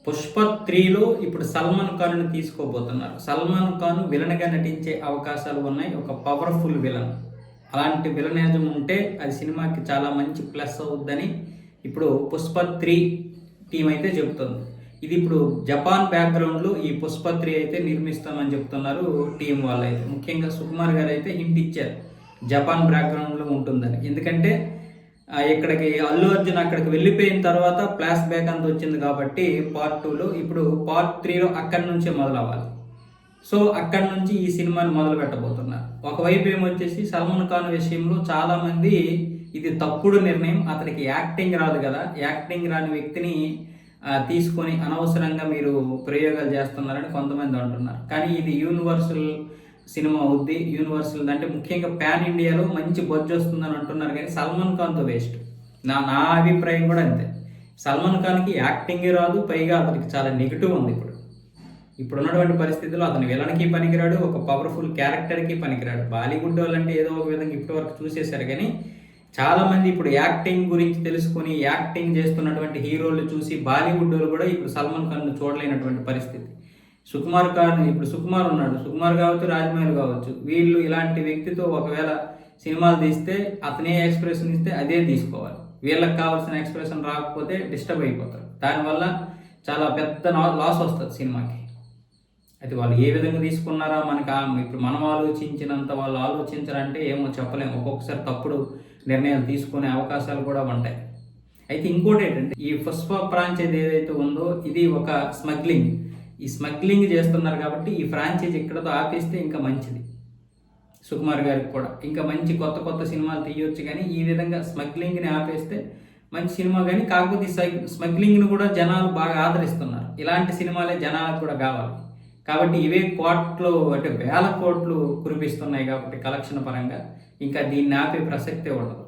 పుష్ప 3లో ఇప్పుడు సల్మాన్ ఖాన్‌ని తీసుకోబోతున్నారు. సల్మాన్ ఖాన్ విలన్‌గా నటించే అవకాశాలు ఉన్నాయి. ఒక పవర్‌ఫుల్ విలన్. అలాంటి విలనిజం ఉంటే అది సినిమాకి చాలా మంచి ప్లస్ అవుద్దని ఇప్పుడు పుష్ప 3 టీమ్ అయితే చెబుతుంది. ఇది ఇప్పుడు జపాన్ బ్యాక్‌గ్రౌండ్‌లో ఈ పుష్ప 3 అయితే నిర్మిస్తామని చెప్తున్నారు టీమ్ వాళ్ళైతే. ముఖ్యంగా సుకుమార్ గారు అయితే హింట్ ఇచ్చారు. జపాన్ బ్యాక్‌గ్రౌండ్‌లో ఉంటుందని. ఎందుకంటే ఇక్కడికి అల్లు అర్జున్ అక్కడికి వెళ్ళిపోయిన తర్వాత ఫ్లాష్ బ్యాక్ అంత వచ్చింది కాబట్టి పార్ట్ 2లో ఇప్పుడు పార్ట్ 3లో అక్కడి నుంచే మొదలవ్వాలి. సో అక్కడి నుంచి ఈ సినిమాని మొదలు పెట్టబోతున్నారు. ఒకవైపు ఏమొచ్చేసి సల్మాన్ ఖాన్ విషయంలో చాలామంది ఇది తప్పుడు నిర్ణయం, అతనికి యాక్టింగ్ రాదు కదా, యాక్టింగ్ రాని వ్యక్తిని తీసుకొని అనవసరంగా మీరు ప్రయోగాలు చేస్తున్నారని కొంతమంది అంటున్నారు. కానీ ఇది యూనివర్సల్ సినిమా అవుద్ది. యూనివర్సల్ అంటే ముఖ్యంగా పాన్ ఇండియాలో మంచి బడ్జ్ వస్తుందని అంటున్నారు. కానీ సల్మాన్ ఖాన్తో వేస్ట్. నా అభిప్రాయం కూడా అంతే. సల్మాన్ ఖాన్కి యాక్టింగే రాదు, పైగా అతనికి చాలా నెగిటివ్ ఉంది. ఇప్పుడున్నటువంటి పరిస్థితుల్లో అతను విలన్కి పనికిరాడు, ఒక పవర్ఫుల్ క్యారెక్టర్కి పనికిరాడు. బాలీవుడ్ వాళ్ళంటే ఏదో ఒక విధంగా ఇప్పటి వరకు చూసేశారు. కానీ చాలామంది ఇప్పుడు యాక్టింగ్ గురించి తెలుసుకొని యాక్టింగ్ చేస్తున్నటువంటి హీరోలు చూసి బాలీవుడ్ వాళ్ళు కూడా ఇప్పుడు సల్మాన్ ఖాన్ను చూడలేనటువంటి పరిస్థితి. సుకుమార్ ఖాన్ ఇప్పుడు సుకుమార్ ఉన్నాడు, సుకుమార్ కావచ్చు, రాజమౌళి కావచ్చు, వీళ్ళు ఇలాంటి వ్యక్తితో ఒకవేళ సినిమాలు తీస్తే అతనే ఎక్స్ప్రెషన్ ఇస్తే అదే తీసుకోవాలి. వీళ్ళకి కావాల్సిన ఎక్స్ప్రెషన్ రాకపోతే డిస్టర్బ్ అయిపోతారు. దానివల్ల చాలా పెద్ద లాస్ వస్తుంది సినిమాకి. అయితే వాళ్ళు ఏ విధంగా తీసుకున్నారా మనకు ఇప్పుడు మనం ఆలోచించినంత వాళ్ళు ఆలోచించారంటే ఏమో చెప్పలేము. ఒక్కొక్కసారి తప్పుడు నిర్ణయాలు తీసుకునే అవకాశాలు కూడా ఉంటాయి. అయితే ఇంకోటి ఏంటంటే ఈ పుష్ప ఫ్రాంచైజీ ఏదైతే ఉందో ఇది ఒక స్మగ్లింగ్. ఈ స్మగ్లింగ్ చేస్తున్నారు కాబట్టి ఈ ఫ్రాంచైజీ ఇక్కడతో ఆపేస్తే ఇంకా మంచిది. సుకుమార్ గారికి కూడా ఇంకా మంచి కొత్త కొత్త సినిమాలు తీయొచ్చు. కానీ ఈ విధంగా స్మగ్లింగ్ని ఆపేస్తే మంచి సినిమా. కానీ కాకపోతే స్మగ్లింగ్ని కూడా జనాలు బాగా ఆదరిస్తున్నారు. ఇలాంటి సినిమాలే జనాలకు కూడా కావాలి. కాబట్టి ఇవే కోట్లు అంటే వేల కోట్లు కురిపిస్తున్నాయి కాబట్టి కలెక్షన్ పరంగా ఇంకా దీన్ని ఆపే ప్రసక్తే ఉండదు.